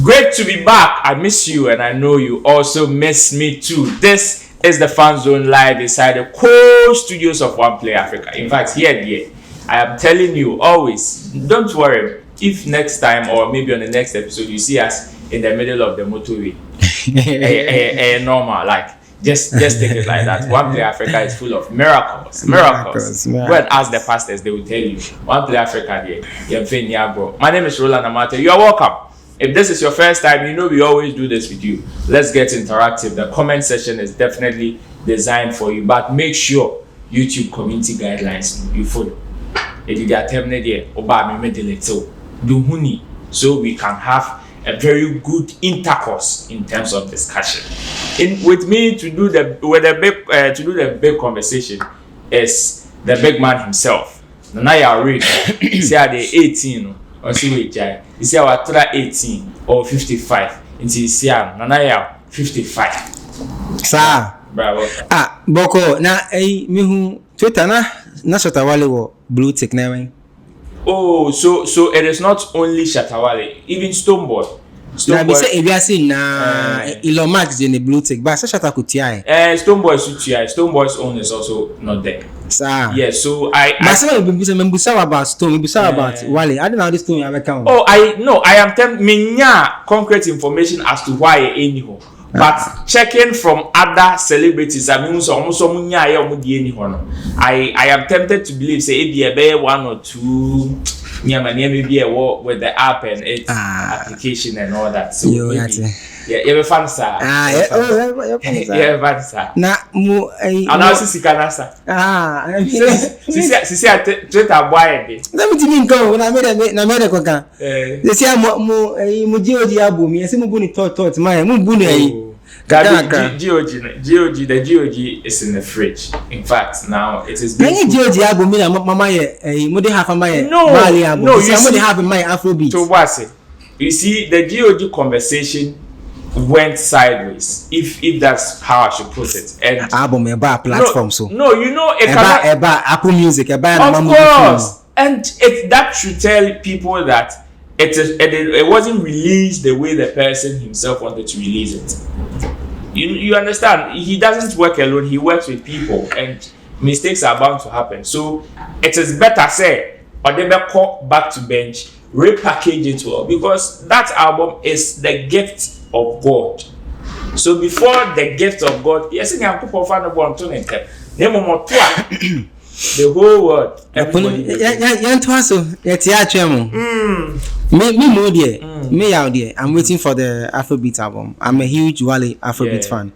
Great to be back. I miss you, and I know you also miss me too. This is the Fan Zone live inside the core studios of OnePlay Africa. In fact, here, I am telling you always, don't worry if next time or maybe on the next episode you see us in the middle of the motorway. Normal, like just take it like that. OnePlay Africa is full of miracles. When ask the pastors, they will tell you OnePlay Africa here. My name is Roland Amate. You are welcome. If this is your first time, you know we always do this with you. Let's get interactive. The comment section is definitely designed for you, but make sure YouTube community guidelines you follow. If you get terminated, so we can have a very good intercourse in terms of discussion. With me to do the big conversation is the big man himself. Nanaya Reed, say at the 18. Or see we jai. You see our 18 or 55. Into you see Nanaya 55. Sir. Bravo. Boko na me who Twitter na Shatta Wale wo blue tick na. Oh, so it is not only Shatta Wale, even Stonebwoy. Na be say ebiase na Elon Musk in the blue tick, but Shatta could tie. Stonebwoy should tie. Stonebwoy's own is also not there. Sir. Yes, so I about Stone, about Wale. I don't know how this Stone you have account. Oh, I am telling me concrete information as to why anyhow. But checking from other celebrities, I mean, I am tempted to believe say it be one or two. Maybe a war with the app and its application and all that. So you're fun, sir. Yeah, fun, sir. Na mu and also Sikanasa. See, Twitter boy. Let me think go when I made a coca. They say mu George album. Yes, mu buni thought my mu buni. The GOG is in the fridge. In fact, now it is. Many GOG album, Mama, they have a my Mali album. No, you see, have my Afrobeats. To what? You see, the GOG conversation went sideways. If that's how I should put it. And album about platform so. No, you know about Apple Music, about of course. And that should tell people that it wasn't released the way the person himself wanted to release it. You understand? He doesn't work alone. He works with people, and mistakes are bound to happen. So it is better say, or they better call back to bench, repackage it well, because that album is the gift of God. So before the gift of God, yes, I am people find about the whole world. Me out there. I'm waiting for the Afrobeat album. I'm a huge Wale Afrobeat fan.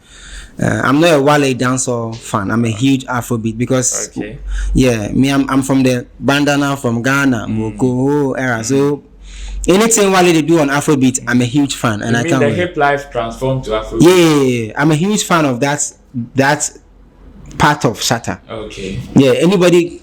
I'm not a Wale dancer fan. I'm a huge Afrobeat because I'm from the bandana from Ghana, Moko era. So anything Wale they do on Afrobeat, I'm a huge fan, and I can't. The hip life transformed to Afrobeat. Yeah, I'm a huge fan of that part of Shatta. Okay. Yeah, anybody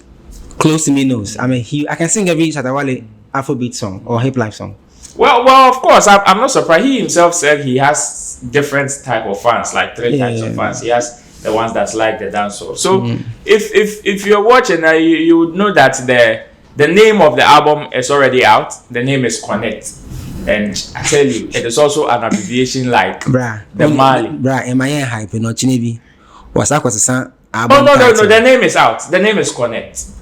close to me knows. I can sing every Shatta Wale Afrobeat song or hip life song. Well, of course, I'm not surprised. He himself said he has different type of fans, like three types of fans. He has the ones that like the dancehall. So if you're watching, you would know that the name of the album is already out. The name is KONEKT, and I tell you, it is also an abbreviation like the Mali. Am I hype? No, Chinebi. What's that? No. The name is out. The name is KONEKT.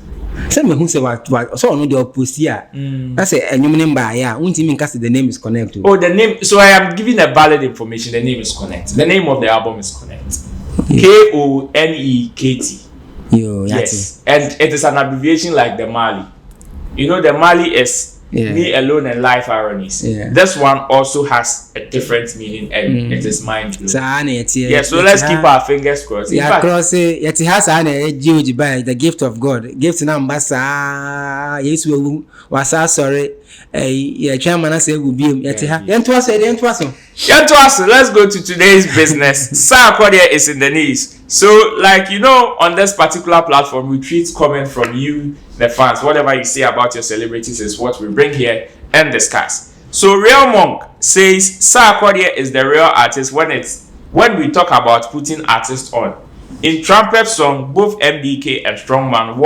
Say me who say what so no the post here. I say enyum name ba ya. Unti mean cast the name is KONEKT. Oh, the name. So I am giving a valid information. The name is KONEKT. The name of the album is KONEKT. KONEKT. Yes. And it is an abbreviation like the Mali. You know, the Mali is Me Alone and Life Ironies. This one also has a different meaning, and it is mind blowing. So let's keep our fingers crossed. It has the gift of God. Gift number yes we was sorry. Chairman say will be let's go to today's business. Sarkodie is in the news. So, like you know, on this particular platform, we treat comment from you, the fans. Whatever you say about your celebrities is what we bring here and discuss. So, Real Monk says Sarkodie is the real artist when we talk about putting artists on. In Trumpet song, both MDK and Strongman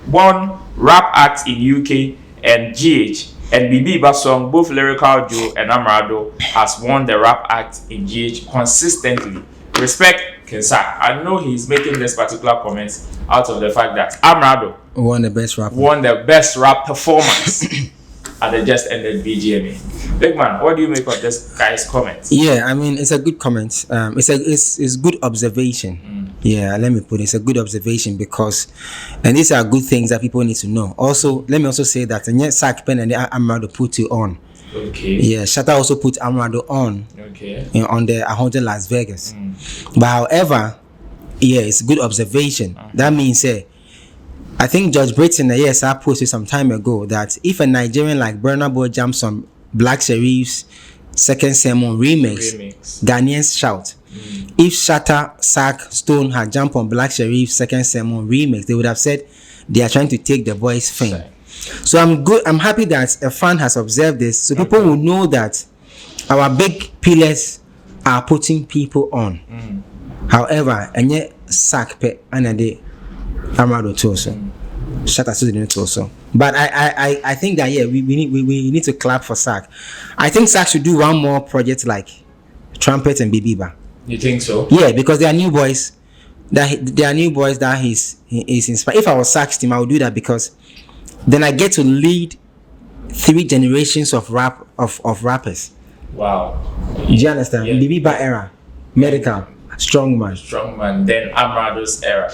won rap act in UK and GH. And Bibiba's song, both Lyrical Joe and Amerado, has won the rap act in GH consistently. Respect King Sark. I know he's making this particular comment out of the fact that Amerado won the best rap performance at the just ended BGMA. Big man, what do you make of this guy's comment? Yeah, I mean, it's a good comment. It's good observation. Yeah, let me put it. It's a good observation because, and these are good things that people need to know. Also, let me also say that and yet Sark Pen and the Amerado put you on. Okay. Yeah, Shatta also put Amerado on. Okay. On the Ahoja Las Vegas. But however, yeah, it's a good observation. That means, I think George Britain, yes, I posted some time ago that if a Nigerian like Burna Boy jumps on Black Sherif's Second Sermon remix, Ghanaians shout. If Shatta, Sark, Stone had jumped on Black Sherif's Second Sermon remix, they would have said they are trying to take the boy's fame. So I'm happy that a fan has observed this, so people will know that our big pillars are putting people on. However, and yet Sark pe and the Amerado too also. Shatta still didn't also. But I think that we need to clap for Sark. I think Sark should do one more project like Trumpet and Bibiba. You think so? Yeah, because they are new boys. That he's inspired. If I was Sark's team, I would do that because then I get to lead 3 generations of rappers. Wow. Do you understand? Bibiba era, Medical, Strongman, then Amerado's era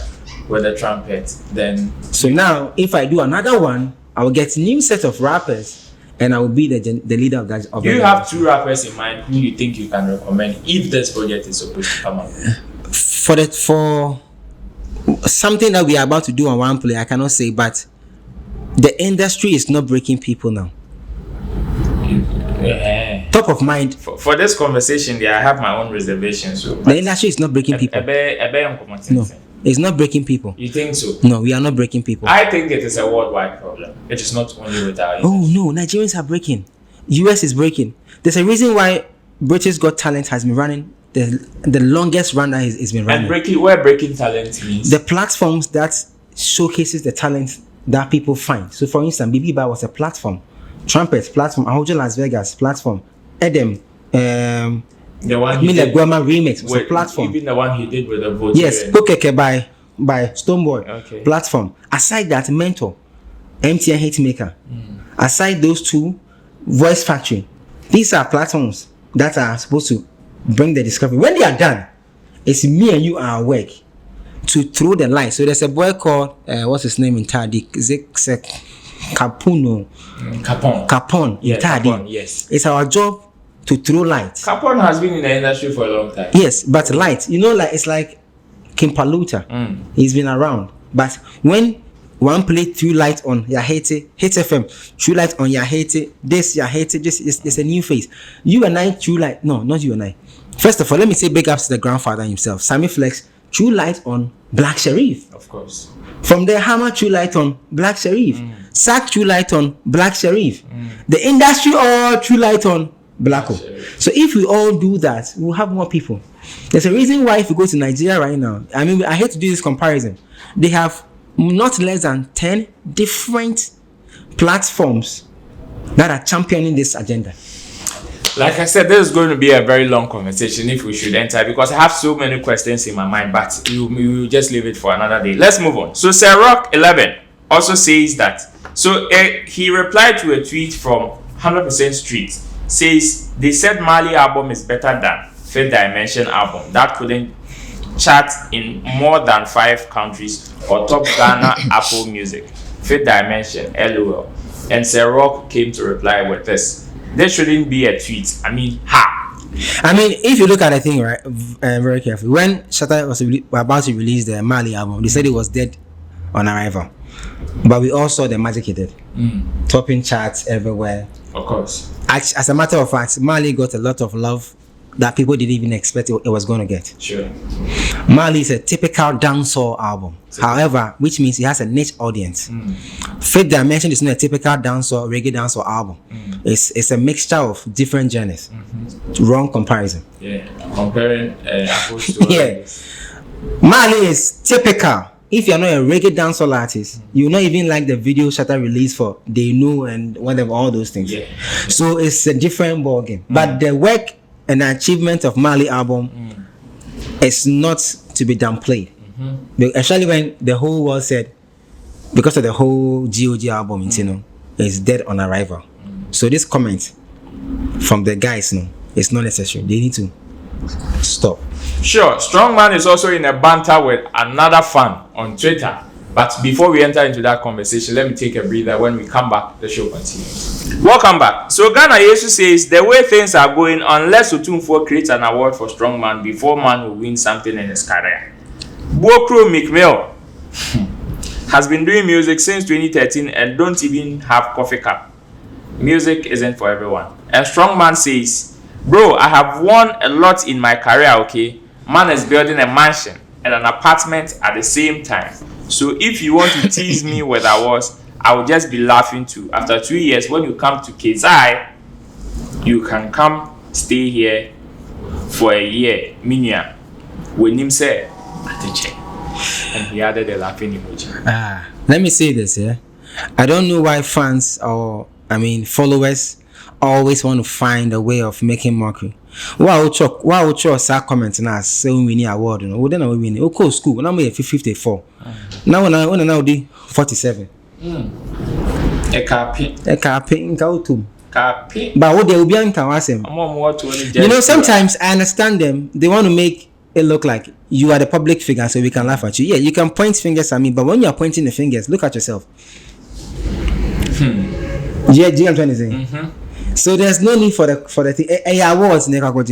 with the trumpet. Then so now if I do another one, I will get new set of rappers and I will be the leader of that. Do you have 2 rappers in mind who you think you can recommend if this project is supposed to come up? For something that we are about to do on OnePlay, I cannot say, but the industry is not breaking people now. Top of mind. For this conversation, I have my own reservations. So the industry is not breaking people. No, it's not breaking people. You think so? No, we are not breaking people. I think it is a worldwide problem. It is not only with our industry. Oh no, Nigerians are breaking. US is breaking. There's a reason why British Got Talent has been running the longest run that it's been running. And where breaking talent means? The platforms that showcases the talent that people find. So for instance, Bibiba was a platform. Trumpet platform. Ahoja Las Vegas platform. Edem. The one Mila Guama remix was a platform. Even the one he did with the vote. Yes, Pokeke by Stoneboy. Okay. Platform. Aside that, Mentor, MTN Hitmaker. Aside those 2, Voice Factory. These are platforms that are supposed to bring the discovery. When they are done, it's me and you are at work to throw the light. So there's a boy called what's his name in Tadi? Capon in Tadi. Yes. It's our job to throw light. Capon has been in the industry for a long time. Yes, but light, like it's like Kimpaluta. He's been around. But when OnePlay threw light on Yahete, Hit FM, threw light on Yahete, this is a new face. You and I threw light. No, not you and I. First of all, let me say big ups to the grandfather himself. Sammy Flex threw light on Black Sherif. Of course. From there, Hammer threw light on Black Sherif. Sark threw light on Black Sherif. The industry all threw light on Blacko. So if we all do that, we'll have more people. There's a reason why if you go to Nigeria right now, I mean, I hate to do this comparison. They have not less than 10 different platforms that are championing this agenda. Like I said, this is going to be a very long conversation if we should enter, because I have so many questions in my mind, but we will just leave it for another day. Let's move on. So Sir Rock 11 also says that, so he replied to a tweet from 100% Street, says they said Mali album is better than Fifth Dimension album that couldn't chart in more than 5 countries or top Ghana Apple Music. Fifth Dimension, LOL. And Sir Rock came to reply with this. There shouldn't be a tweet. I mean, if you look at the thing, right, very carefully, when Shatta was about to release the Mali album, they said it was dead on arrival. But we all saw the magic he did. Topping charts everywhere. Of course. As a matter of fact, Mali got a lot of love that people didn't even expect it was going to get. Sure. Mali is a typical dancehall album. However, which means it has a niche audience. Fifth Dimension is not a typical dancehall, reggae dancehall album. It's a mixture of different genres. Wrong comparison. Yeah, comparing apples to yeah. Mali is typical if you're not a reggae dancehall artist, you will not even like the video Shatta released for They Know and whatever, all those things. Yeah. So it's a different ballgame. But the work and the achievement of Mali album is not to be downplayed. Especially when the whole world said, because of the whole GOG album, you know, is dead on arrival. So this comment from the guys, no, it's not necessary. They need to stop. Sure, Strongman is also in a banter with another fan on Twitter. But before we enter into that conversation, let me take a breather. When we come back, the show continues. Welcome back. So Ghana Yesu says, the way things are going, unless Otumfuo creates an award for Strongman before man will win something in his career. Bokro McMill has been doing music since 2013 and don't even have coffee cup. Music isn't for everyone. And Strongman says, bro, I have won a lot in my career, okay? Man is building a mansion and an apartment at the same time. So if you want to tease me where I was, I will just be laughing too. After 2 years, when you come to Kezai, you can come stay here for a year. Minya, when him said, and he added a laughing emoji. Let me say this, yeah. I don't know why fans or followers always want to find a way of making mockery. Wow, start commenting as say we win award, you know. Then we win. Okay, school. Now we 54. Now when 47. A copy. But what they will be on Kawasem. You know, sometimes I understand them. They want to make it look like you are the public figure, so we can laugh at you. Yeah, you can point fingers at me, but when you are pointing the fingers, look at yourself. Yeah, I'm trying to say. So there's no need for the thing. Awards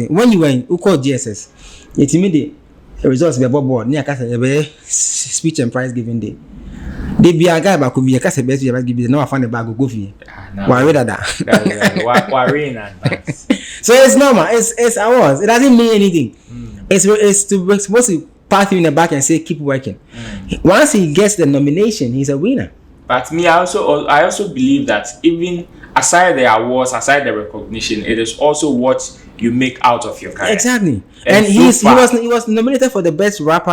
when you were in Uko GSS, it's immediate. The results be above board. Near speech and prize giving day. They be a guy but could be a cast best give you no I find the bag go for you. Why read that? So it's normal. It's awards. It doesn't mean anything. It's supposed to pat you in the back and say keep working. Once he gets the nomination, he's a winner. But me, I also believe that even aside the awards, aside the recognition, it is also what you make out of your career. Exactly. And he was nominated for the best rap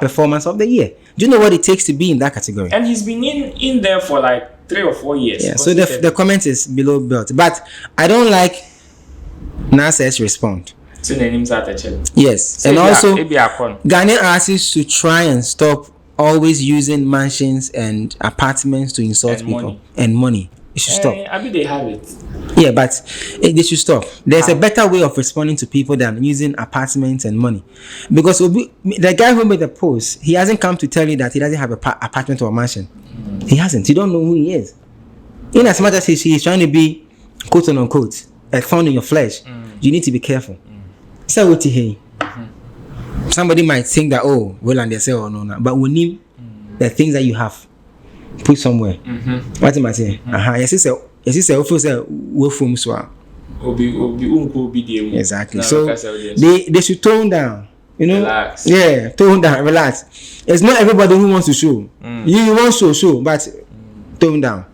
performance of the year. Do you know what it takes to be in that category? And he's been in there for like 3 or 4 years. Yeah. So the comment is below belt, but I don't like Nasser's response. Yes, and also Ghanaian artists should try and stop always using mansions and apartments to insult people and money. It should stop. I mean, they have it. Yeah, but they should stop. There's a better way of responding to people than using apartments and money. Because the guy who made the post, he hasn't come to tell you that he doesn't have an apartment or a mansion. He hasn't. You don't know who he is. In as much as he's trying to be quote unquote a thorn in your flesh, you need to be careful. So what he somebody might think that well and they say no, but we need the things that you have put somewhere. What am I saying? Yes, we from so. Exactly. So they should tone down. You know, relax. Yeah, tone down, relax. It's not everybody who wants to show. You want to show, but tone down.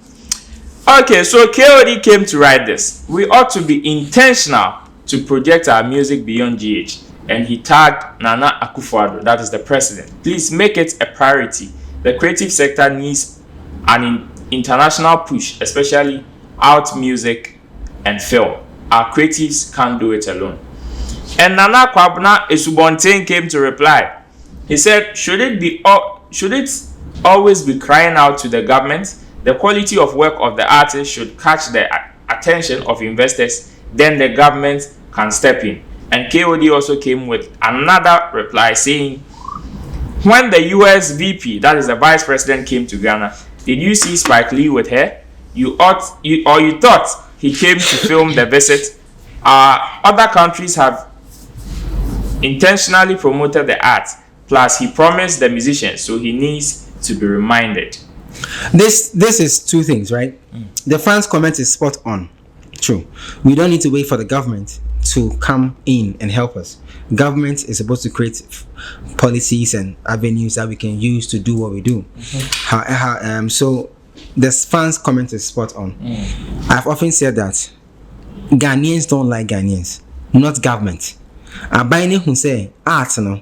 Okay, so KOD came to write this. We ought to be intentional to project our music beyond GH. And he tagged Nana Akufo-Addo, that is the president. Please make it a priority. The creative sector needs an international push, especially art, music, and film. Our creatives can't do it alone. And Nana Kwabena Esubonten came to reply. He said, should it always be crying out to the government? The quality of work of the artist should catch the attention of investors, then the government can step in. And KOD also came with another reply saying, when the US VP, that is the vice president, came to Ghana, did you see Spike Lee with her? You thought he came to film the visit? Other countries have intentionally promoted the art. Plus, he promised the musicians, so he needs to be reminded. This is two things, right? The fans' comment is spot on. True. We don't need to wait for the government to come in and help us. Government is supposed to create policies and avenues that we can use to do what we do. So the fans' comment is spot on. I've often said that Ghanaians don't like Ghanaians, not government. Abayne who say art no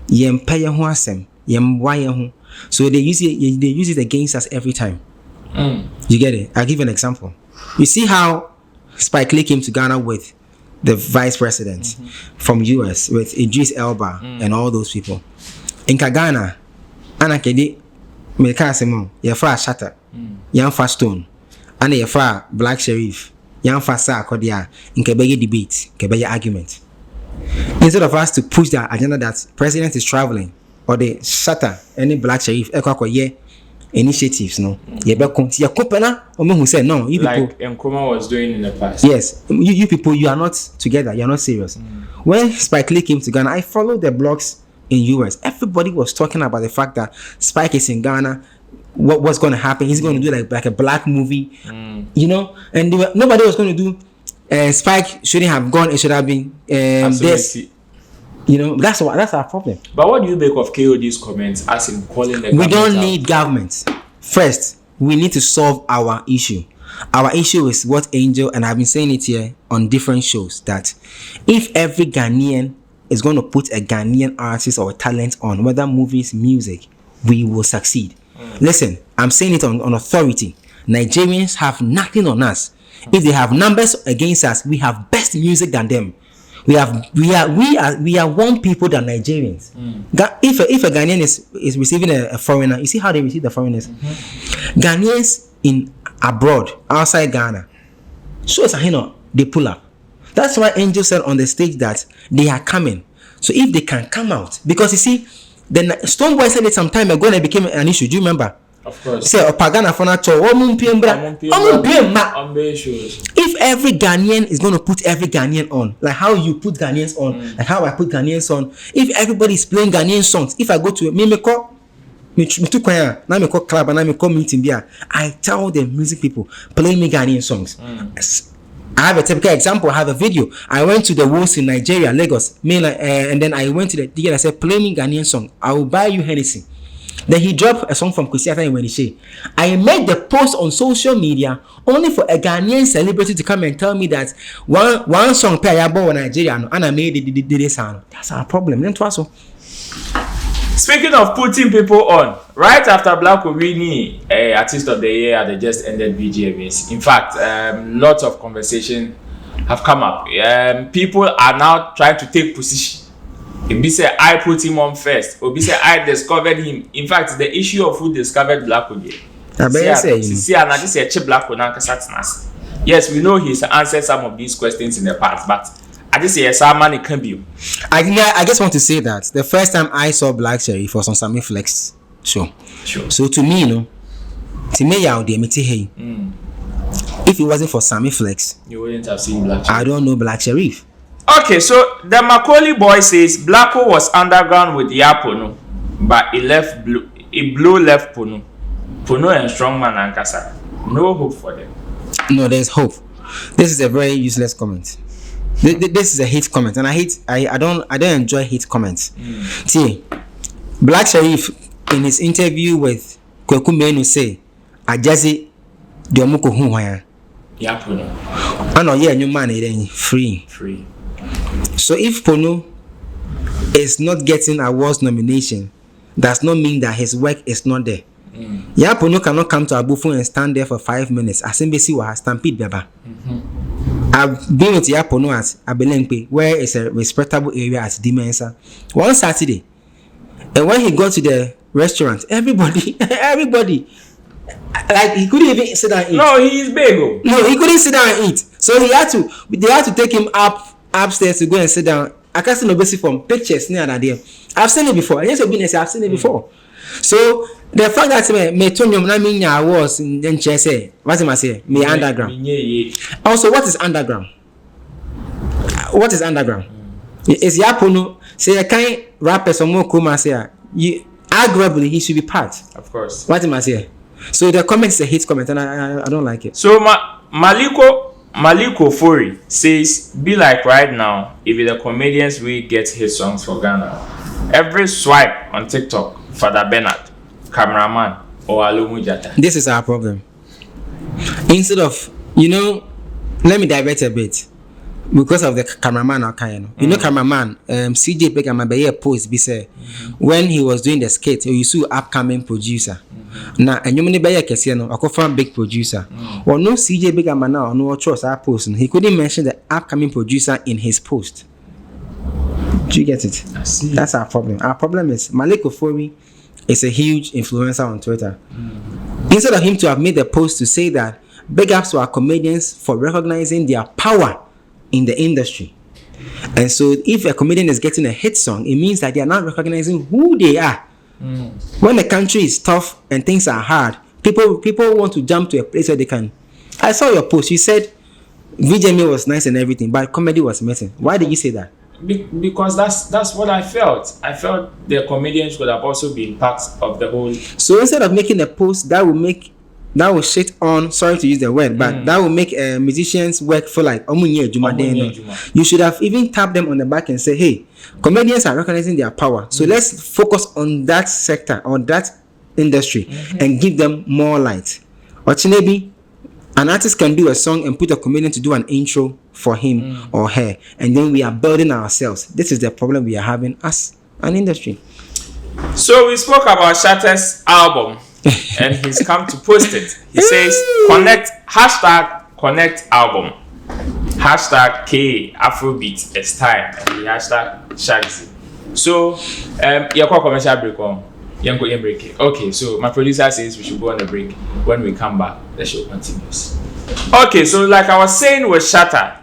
yem pay ho asem yem waye ho So they use it against us every time. You get it? I'll give you an example. You see how Spike Lee came to Ghana with the vice president from US, with Idris Elba and all those people. In Ghana, Anakedi Mekasemo, Yafra Shatta, Yanfa Stone, and Yafra Black Sheriff, Yanfa Sarkodie, in Kebeye debate, Kebeye argument. Instead of us to push the agenda that president is traveling, or the Shatta, any Black Sheriff, initiatives, no. Who said no, you people, like Nkrumah was doing in the past. Yes, you people, you are not together, you are not serious. When Spike Lee came to Ghana, I followed the blogs in US. Everybody was talking about the fact that Spike is in Ghana. What's going to happen? He's going to do like a black movie, you know. And nobody was going to do. Spike shouldn't have gone. It should have been this. You know, that's our problem. But what do you make of KOD's comments as in calling the We don't out? need government. First, we need to solve our issue. Our issue is what Angel, and I've been saying it here on different shows, that if every Ghanaian is going to put a Ghanaian artist or talent on, whether movies, music, we will succeed. Listen, I'm saying it on authority. Nigerians have nothing on us. If they have numbers against us, we have best music than them. We are one people than Nigerians. If a Ghanaian is receiving a foreigner, you see how they receive the foreigners. Ghanaians in abroad, outside Ghana, so it's they pull up. That's why Angel said on the stage that they are coming. So if they can come out, because you see, then Stonebwoy said it some time ago and it became an issue. Do you remember? Of course. Say Opagana for natural. If every Ghanaian is going to put every Ghanaian on, like how you put Ghanaians on, like how I put Ghanaians on. If everybody is playing Ghanaian songs, if I go to club and I meeting there, I tell the music people, play me Ghanaian songs. I have a typical example. I have a video. I went to the Wolves in Nigeria, Lagos, and then I went to the DJ. I said, play me Ghanaian song. I will buy you Hennessy. Then he dropped a song from Kwesi when he say, I made the post on social media only for a Ghanaian celebrity to come and tell me that one song pay in Nigeria and I made it sound. That's our problem. Speaking of putting people on, right after Black Owini, Artist of the Year at the just ended VGMAs, in fact, lots of conversation have come up. People are now trying to take position. Obi say I put him on first. Obi say I discovered him. In fact, the issue of who discovered Black Owini. Yes, we know he's answered some of these questions in the past, but I just say yes, man, it can be. I just want to say that the first time I saw Black Sheriff was on Sammy Flex show. Sure. So to me, if it wasn't for Sammy Flex, you wouldn't have seen Black Sheriff. I don't know Black Sheriff. Okay, so the Macaulay boy says Blacko was underground with Yapono, but he blew left Pono. Pono and Strongman and Kasa. No hope for them. No, there's hope. This is a very useless comment. This is a hate comment, and I don't enjoy hate comments. See, Black Sheriff in his interview with Kweku Menu say, Ajazi Diomoko Huwaya. Yapono. I know new man free. So if Pono is not getting awards nomination, does not mean that his work is not there. Pono cannot come to Abufu and stand there for 5 minutes. Asimbesi wa stampede baba. I've been with Pono at Abelempe, where it's a respectable area at Dimensa. One Saturday, and when he got to the restaurant, everybody, like he couldn't even sit down and eat. No, he is big. No, he couldn't sit down and eat. So they had to take him upstairs to go and sit down. I can't see no basic from pictures near that there. I've seen it before. Yes, I've seen it before. So the fact that me Tonyum na minya was in say, what am I say? Me underground. Also, what is underground? What is underground? Is Yapono say a kind rapper some more kuma say you arguably he should be part. Of course. What am I say? So the comment is a hate comment and I don't like it. So Maliko Fori says, be like right now, if the comedians we get hit songs for Ghana, every swipe on TikTok, Father Bernard, cameraman, or Alumu Jata. This is our problem. Instead of, let me divert a bit. because of the cameraman you know cameraman CJ Begama be a post be say when he was doing the skit you see upcoming producer na enyum ne be ya kese no akofa big producer or no CJ Begama now no trust our post he couldn't mention the upcoming producer in his post. Do you get it? I see. That's our problem. Our problem is Malik Ofori is a huge influencer on Twitter. Instead of him to have made a post to say that big ups to our comedians for recognizing their power in the industry. And so if a comedian is getting a hit song, it means that they are not recognizing who they are. When the country is tough and things are hard, people want to jump to a place where they can. I saw your post. You said VJMA was nice and everything, but comedy was missing. Why did you say that? Because that's what I felt. I felt the comedians would have also been part of the whole. So instead of making a post that will shit on, sorry to use the word, but that will make musicians work for like you should have even tapped them on the back and say, hey, comedians are recognizing their power, so let's focus on that sector or that industry and give them more light. Or maybe an artist can do a song and put a comedian to do an intro for him or her, and then we are building ourselves. This is the problem we are having as an industry. So we spoke about Shatta's album and he's come to post it. He says KONEKT #KONEKT album #K Afrobeats it's time, and the #Shagzy. So you're called commercial break on. Break. Okay, so my producer says we should go on a break. When we come back, the show continues. Okay, so like I was saying with Shatta,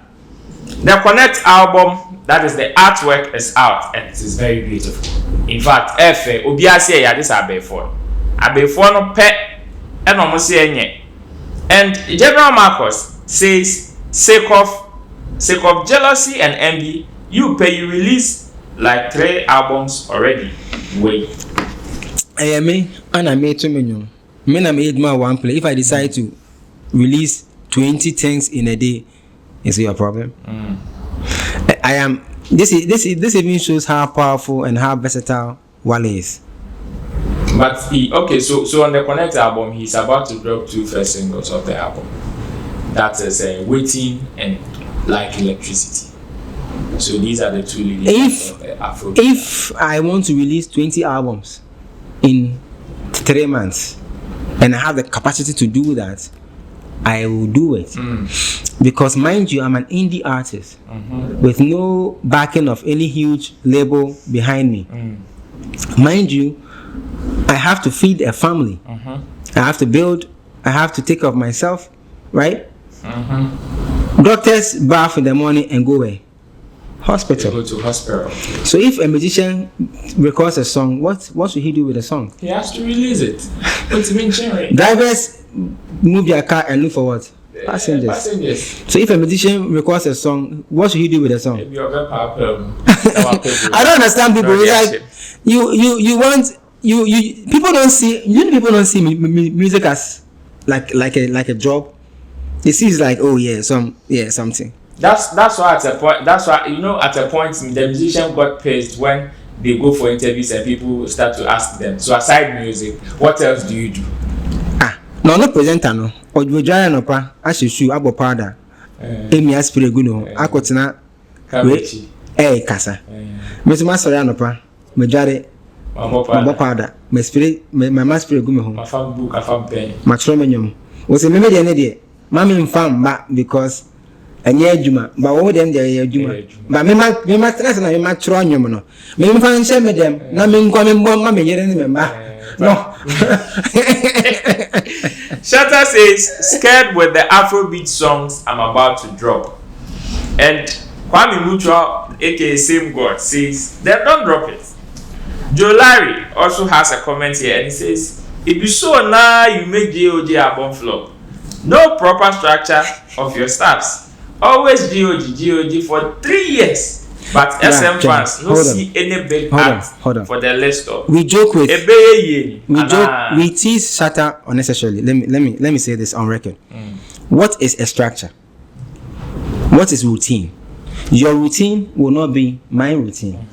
the KONEKT album, that is the artwork, is out and it is very beautiful. In fact, obiase ya this abefo no pe and almost enye. And General Marcus says sake of jealousy and envy, you release like 3 albums already. Wait. Me and I made 2 million. Me na made my OnePlay. If I decide to release 20 things in a day, is it your problem? I am. This even shows how powerful and how versatile Wale is. But so on the KONEKT album, he's about to drop 2 first singles of the album. That is Waiting and Like Electricity. So these are the 2 leading of the Afrobeat. If I want to release 20 albums in 3 months and I have the capacity to do that, I will do it. Because mind you, I'm an indie artist with no backing of any huge label behind me. Mind you, I have to feed a family. I have to build, I have to take care of myself, right? Doctors bath in the morning and go away. Hospital. Go to hospital. So if a musician records a song, what should he do with the song? He has to release it. What's mean, Cherry? Drivers move their car and look for what? Passengers. So if a musician records a song, what should he do with the song? I don't understand people. It's like you want people don't see music as like a job. They see it's like, oh yeah, something. That's why at a point. That's why at a point the musician got pissed when they go for interviews and people start to ask them. So aside music, what else do you do? No presenter no. Ojojaya no pa. Ashishu abo powder. Emi aspire guno. Akotena. Kabechi. Kasa. Mesuma sori no pa. Mejare. Abo powder. Me spire me maspire gume ho. Mafam book afam pen. Matro menyom. Wo se me de ne de. Mami mfam ba because enye adwuma ba wo dem de adwuma ba me stress na me matro anyom no me mfa nche me dem na me nkwa me mbom ma me yere ne me ba no. Shatta says scared with the Afrobeat songs I'm about to drop, and Kwame Mutua aka Same God says then don't drop it. Joe Larry also has a comment here and he says if you so now you make GOG album flop, no proper structure of your staffs. Always GOG for 3 years. But SM fans no see any big act for the list of. We tease Shatta unnecessarily. Let me say this on record. What is a structure? What is routine? Your routine will not be my routine.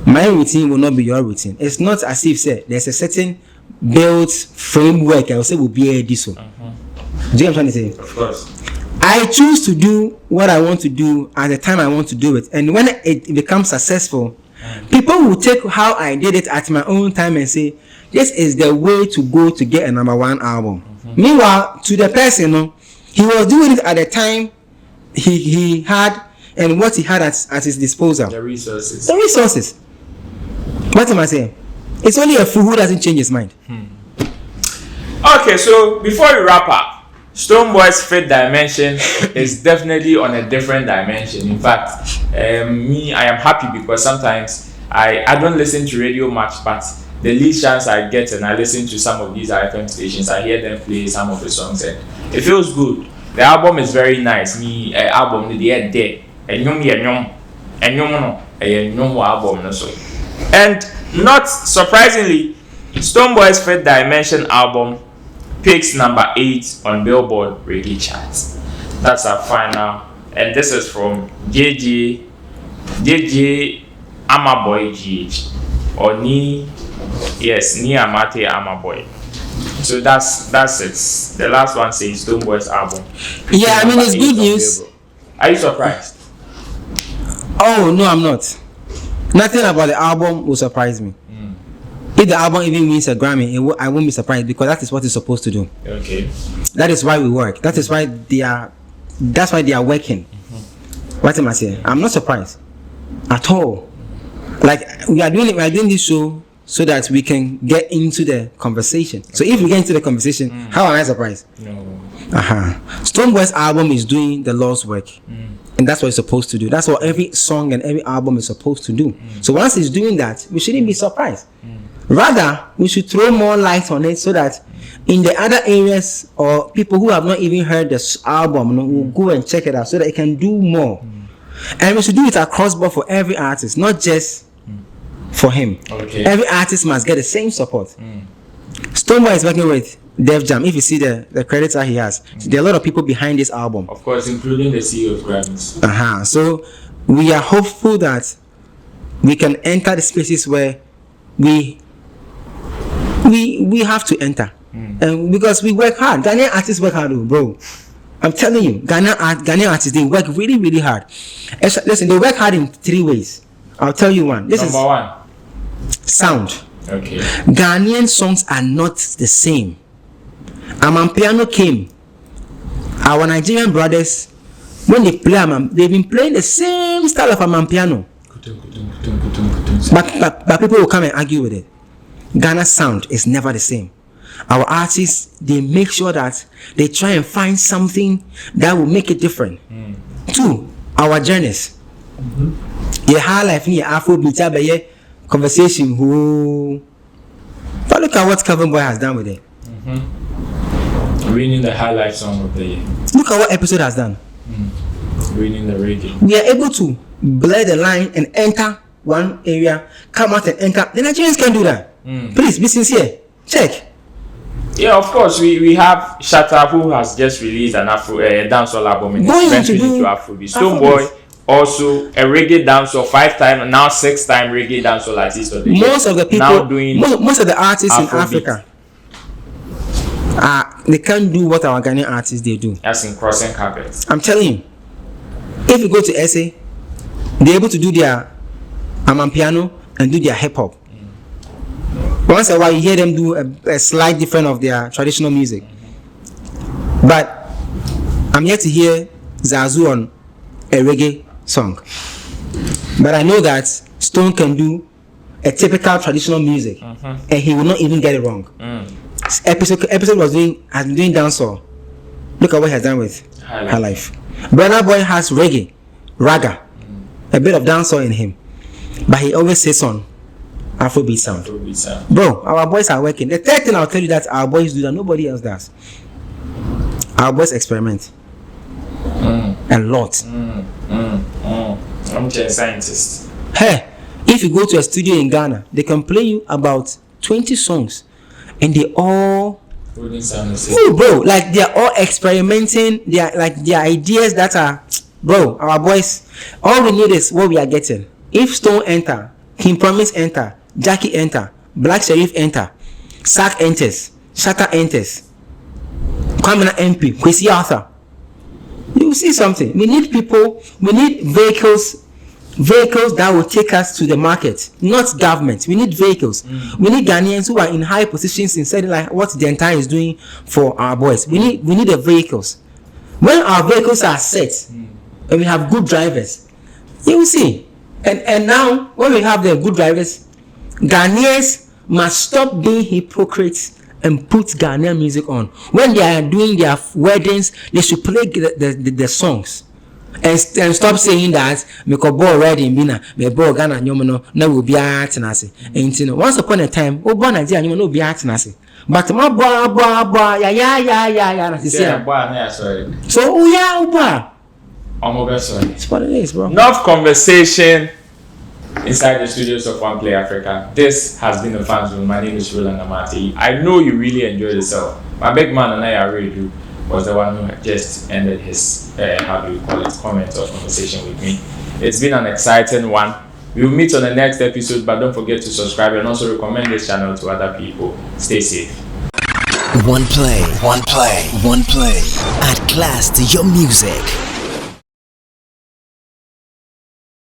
My routine will not be your routine. It's not as if there's a certain built framework I will say will be a diesel. Do you know what I'm trying to say? Of course. I choose to do what I want to do at the time I want to do it, and when it becomes successful, people will take how I did it at my own time and say, this is the way to go to get a number one album. Meanwhile, to the person, he was doing it at the time he had and what he had at his disposal. The resources. What am I saying? It's only a fool who doesn't change his mind. Okay, so before we wrap up, Stonebwoy's fifth dimension is definitely on a different dimension. In fact, I am happy because sometimes I don't listen to radio much, but the least chance I get and I listen to some of these FM stations, I hear them play some of the songs and it feels good. The album is very nice. Album the end there. And not surprisingly, Stonebwoy's fifth dimension album picks number 8 on Billboard reggae charts. That's our final, and this is from JJ Amaboy GH or Ni Amate Amaboy. So that's it. The last one says Stonebwoy's album. Yeah, I mean it's good news. Billboard. Are you surprised? Oh no, I'm not. Nothing about the album will surprise me. If the album even wins a Grammy, I won't be surprised because that is what it's supposed to do. Okay. That is why we work. That is why they are. That's why they are working. What am I saying? I'm not surprised at all. Like we are doing this show so that we can get into the conversation. So if we get into the conversation, how am I surprised? No. Stonebwoy's album is doing the Lord's work. And that's what it's supposed to do. That's what every song and every album is supposed to do. So once it's doing that, we shouldn't be surprised. Rather, we should throw more light on it so that in the other areas or people who have not even heard this album will go and check it out so that it can do more. And we should do it across board for every artist, not just for him. Okay. Every artist must get the same support. Stonebwoy is working with Def Jam. If you see the credits that he has, there are a lot of people behind this album. Of course, including the CEO of Grammys. So we are hopeful that we can enter the spaces where we have to enter, and because we work hard. Ghanaian artists work hard, bro. I'm telling you, Ghanaian artists, they work really, really hard. Listen, they work hard in 3 ways. I'll tell you one. Number one, sound. Okay. Ghanaian songs are not the same. Amapiano came. Our Nigerian brothers, when they play they've been playing the same style of Amapiano. But people will come and argue with it. Ghana's sound is never the same. Our artists, they make sure that they try and find something that will make it different. 2, our journeys. Your high life in your Afrobeats, conversation. But look at what Kevin Boy has done with it. Winning the high life song of the year. Look at what episode has done. Winning the reggae. We are able to blur the line and enter one area, come out and enter. The Nigerians can do that. Please be sincere. Check. Yeah, of course. We have Shatta, who has just released an dancehall album and is venturing into Afrobeats. Stonebwoy, also a reggae dancehall, 5-time, now 6-time reggae dancehall artist of the year. Most of the people, now doing most of the artists Afrobeat. in Africa, they can't do what our Ghanaian artists they do. As in crossing carpets. I'm telling you, if you go to SA, they're able to do their Amapiano and do their hip hop. Once in a while, you hear them do a slight different of their traditional music. But I'm yet to hear Zazu on a reggae song. But I know that Stone can do a typical traditional music, and he will not even get it wrong. Episode was doing dancehall. Look at what he has done with High Life. Burna Boy has reggae, raga, a bit of dancehall in him, but he always says on Afrobeat sound. Bro, our boys are working. The third thing I'll tell you that our boys do that nobody else does. Our boys experiment a lot. I'm just a scientist. Hey, if you go to a studio in Ghana, they can play you about 20 songs, and they all bro, like they are all experimenting. They are like their ideas that are, bro. Our boys, all we need is what we are getting. If Stone enter, King Promise enter, Jackie enter, Black Sheriff enter, Sack enters, Shatta enters, Kwamina MP, Kwesi Arthur. will see something. We need people, we need vehicles that will take us to the market, not government. We need vehicles. We need Ghanaians who are in high positions instead of like what the entire is doing for our boys. We need the vehicles. When our vehicles are set and we have good drivers, you will see. And now when we have the good drivers, Ghanaians must stop being hypocrites and put Ghanaian music on. When they are doing their weddings, they should play the songs. And stop saying that make a ball ready in Bina, me ball Ghana nyomono na will be acting as it. Once upon a time, born Nigeria nyomono be acting as it. But my boy, yeah. So it's what it is, bro. Enough conversation inside the studios of OnePlay Africa. This has been the fans room. My name is Roland Amati. I know you really enjoyed yourself. My big man and I really do. Was the one who had just ended his comment or conversation with me. It's been an exciting one. We will meet on the next episode, but don't forget to subscribe and also recommend this channel to other people. Stay safe. OnePlay. Add class to your music.